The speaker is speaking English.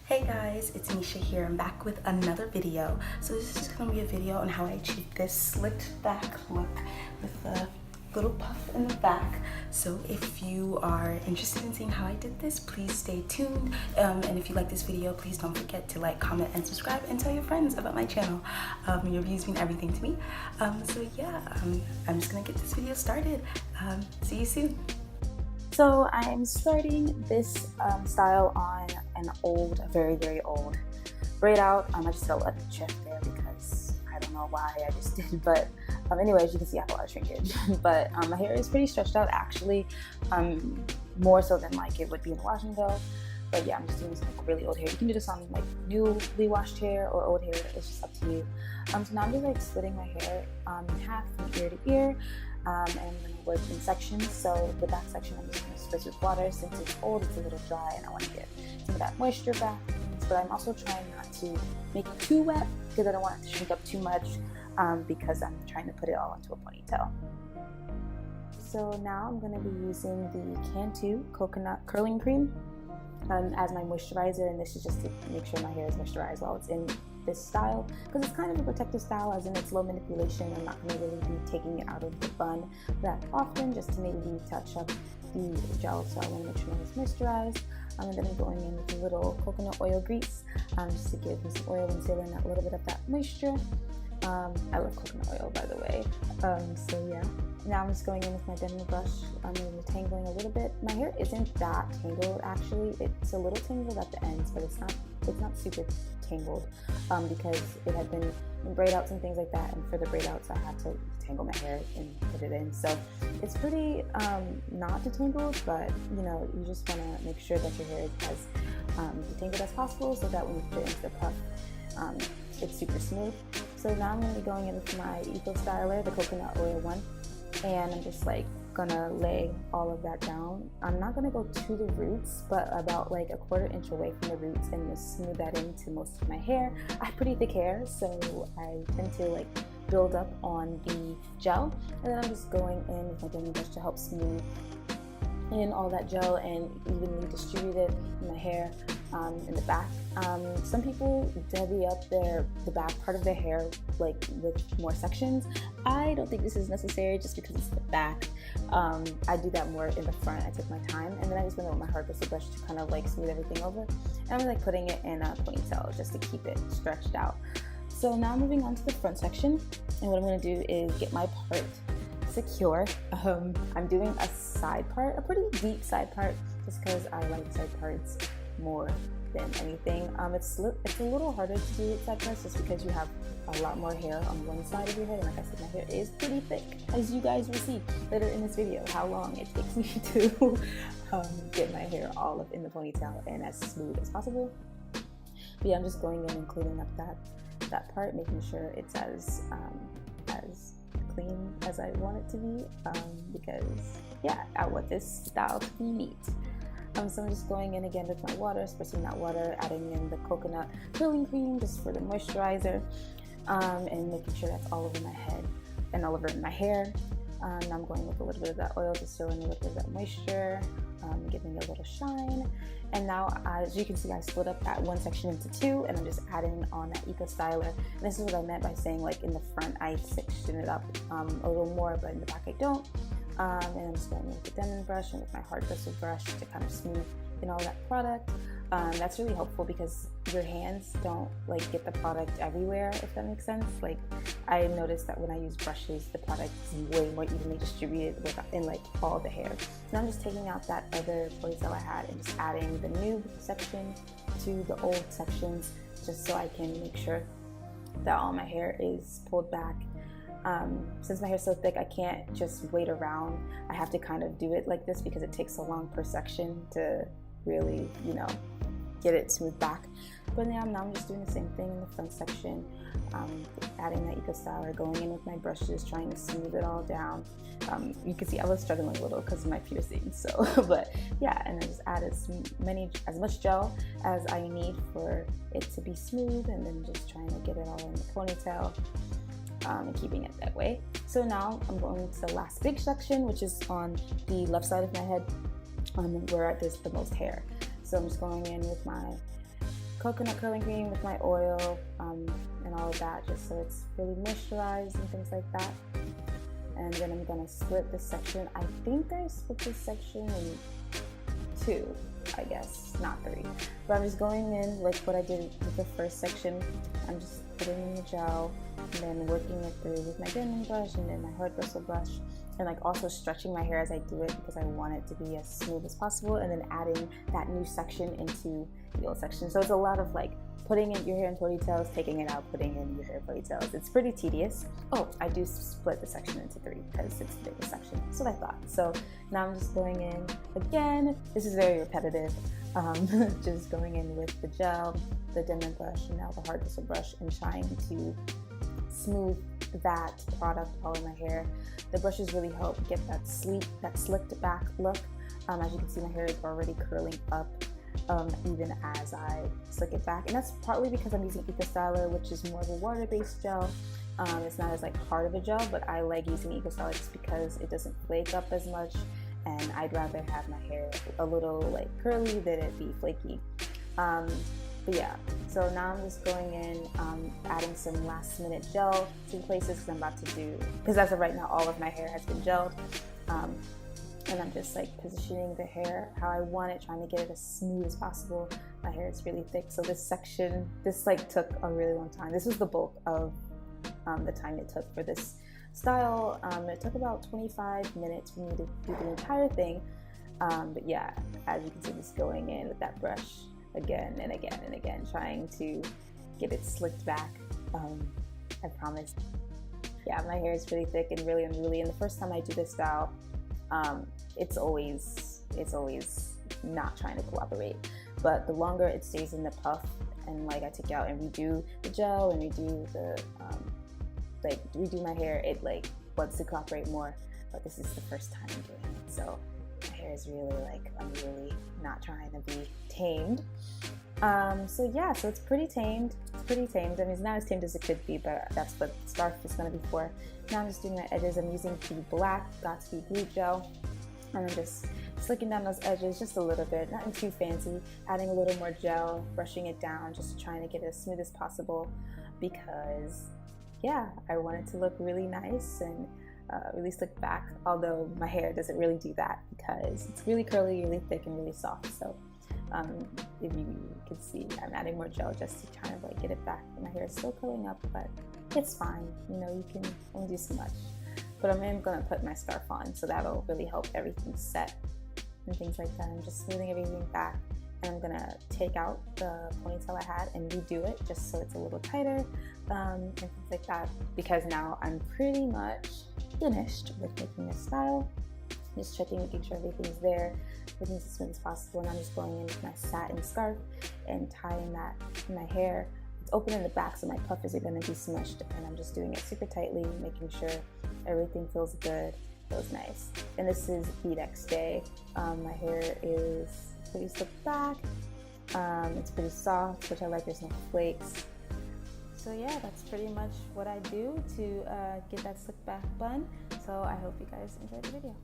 Hey guys, it's Misha here. I'm back with another video. So this is just going to be a video on how I achieved this slicked back look with a little puff in the back. So if you are interested in seeing how I did this, please stay tuned. And if you like this video, please don't forget to like, comment, and subscribe, and tell your friends about my channel. Your views mean everything to me. So yeah, I'm just going to get this video started. See you soon. So I'm starting this style on an old, very old braid out. I just felt like a chef there because I don't know why I just did, but anyway, as you can see, I have a lot of shrinkage. But my hair is pretty stretched out actually, more so than like it would be in a wash and go. But yeah, I'm just doing this like really old hair. You can do this on like newly washed hair or old hair, it's just up to you. So now I'm just like splitting my hair in half from ear to ear. And I'm going to work in sections. So the back section I'm just going to spritz with water. Since it's old, it's a little dry and I want to get some of that moisture back. But I'm also trying not to make it too wet because I don't want it to shrink up too much because I'm trying to put it all into a ponytail. So now I'm going to be using the Cantu Coconut Curling Cream as my moisturizer, and this is just to make sure my hair is moisturized while it's in this style, because it's kind of a protective style, as in it's low manipulation. I'm not going to really be taking it out of the bun that often, just to maybe touch up the gel, so I want to make sure it's moisturized. And then I'm going in with a little coconut oil grease just to give me some oil and seal in a little bit of that moisture. I love coconut oil, by the way. So yeah, now I'm just going in with my denim brush. I'm tangling a little bit. My hair isn't that tangled actually. It's a little tangled at the ends, but it's not super tangled because it had been in braid outs and things like that. And for the braid outs, I had to tangle my hair and put it in. So it's pretty not detangled, but you know, you just want to make sure that your hair is as detangled as possible, so that when you put it into the puff, it's super smooth. So now I'm going to be going in with my Eco Styler, the coconut oil one, and I'm just like gonna lay all of that down. I'm not gonna go to the roots, but about like a 1/4 inch away from the roots, and just smooth that into most of my hair. I have pretty thick hair, so I tend to like build up on the gel, and then I'm just going in with my denim brush to help smooth in all that gel and evenly distribute it in my hair in the back. Some people divvy up the back part of their hair like with more sections. I don't think this is necessary just because it's the back. I do that more in the front. I take my time, and then I just went with my hard bristle brush to kind of like smooth everything over. And I'm like putting it in a ponytail just to keep it stretched out. So now moving on to the front section, and what I'm going to do is get my part secure. I'm doing a side part, a pretty deep side part, just because I like side parts more than anything. It's a little harder to do side parts just because you have a lot more hair on one side of your head, and like I said, my hair is pretty thick, as you guys will see later in this video how long it takes me to get my hair all up in the ponytail and as smooth as possible. But yeah, I'm just going in and cleaning up that part, making sure it's as clean as I want it to be, because yeah, I want this style to be neat. So I'm just going in again with my water, spritzing that water, adding in the coconut curling cream just for the moisturizer, and making sure that's all over my head and all over my hair. Now I'm going with a little bit of that oil to seal in a little bit of that moisture, giving it a little shine. And now, as you can see, I split up that one section into two, and I'm just adding on that Eco Styler. And this is what I meant by saying, like, in the front I section it up a little more, but in the back I don't. And I'm just going with the denim brush and with my hard bristle brush to kind of smooth in all that product. That's really helpful because your hands don't like get the product everywhere, if that makes sense. Like, I noticed that when I use brushes, the product is way more evenly distributed in like all the hair. So I'm just taking out that other ponytail I had and just adding the new section to the old sections, just so I can make sure that all my hair is pulled back. Since my hair is so thick, I can't just wait around. I have to kind of do it like this because it takes so long per section to really, you know, get it smooth back. But now I'm just doing the same thing in the front section, adding that Eco Styler, going in with my brushes, trying to smooth it all down. You can see I was struggling a little because of my piercings, so but yeah, and I just add as much gel as I need for it to be smooth, and then just trying to get it all in the ponytail. And keeping it that way. So now I'm going to the last big section, which is on the left side of my head, where there's the most hair. So I'm just going in with my coconut curling cream with my oil and all of that, just so it's really moisturized and things like that. And then I'm gonna split this section. I think I split this section in 2, I guess, not 3. But I'm just going in like what I did with the first section. I'm just putting in the gel and then working it through with my bending brush and then my hard bristle brush, and like also stretching my hair as I do it because I want it to be as smooth as possible, and then adding that new section into the old section. So it's a lot of like putting in your hair in ponytails, taking it out, putting in your hair in ponytails. It's pretty tedious. Oh, I do split the section into 3 because it's the biggest section. That's what I thought. So now I'm just going in again. This is very repetitive. Just going in with the gel, the Denman brush, and now the hard bristle brush, and trying to smooth that product all in my hair. The brushes really help get that slicked back look. As you can see, my hair is already curling up even as I slick it back, and that's partly because I'm using Eco Styler, which is more of a water-based gel. It's not as like hard of a gel, but I like using Eco Styler just because it doesn't flake up as much, and I'd rather have my hair a little like curly than it be flaky. But yeah, so now I'm just going in, adding some last minute gel to places because I'm about to do, because as of right now all of my hair has been gelled, and I'm just like positioning the hair how I want it, trying to get it as smooth as possible. My hair is really thick, so this section, this like took a really long time. This was the bulk of the time it took for this style. It took about 25 minutes for me to do the entire thing, but yeah, as you can see, just going in with that brush again and again and again, trying to get it slicked back. I promise. Yeah, my hair is really thick and really unruly, and the first time I do this style, it's always not trying to cooperate. But the longer it stays in the puff, and like I take out and redo the gel and redo the redo my hair, it like wants to cooperate more. But this is the first time I'm doing it, so my hair is really like unruly, not trying to be tamed. So yeah, so it's pretty tamed. I mean, it's not as tamed as it could be, but that's what Scarf is going to be for. Now I'm just doing my edges. I'm using the black Got2b glue gel, and I'm just slicking down those edges just a little bit, nothing too fancy. Adding a little more gel, brushing it down, just trying to get it as smooth as possible because, yeah, I want it to look really nice and really slick back, although my hair doesn't really do that because it's really curly, really thick, and really soft. So if you can see, I'm adding more gel just to kind of like get it back. My hair is still curling up, but it's fine. You know, you can only do so much. But I'm gonna put my scarf on, so that'll really help everything set and things like that. I'm just smoothing everything back, and I'm gonna take out the ponytail I had and redo it just so it's a little tighter and things like that, because now I'm pretty much finished with making this style. Just checking, making sure everything's there, everything's as smooth as possible, and I'm just going in with my satin scarf and tying that in my hair. It's open in the back, so my puff isn't going to be smushed, and I'm just doing it super tightly, making sure everything feels good, feels nice. And this is the next day. My hair is pretty slicked back. It's pretty soft, which I like. There's no flakes. So yeah, that's pretty much what I do to get that slick back bun. So I hope you guys enjoyed the video.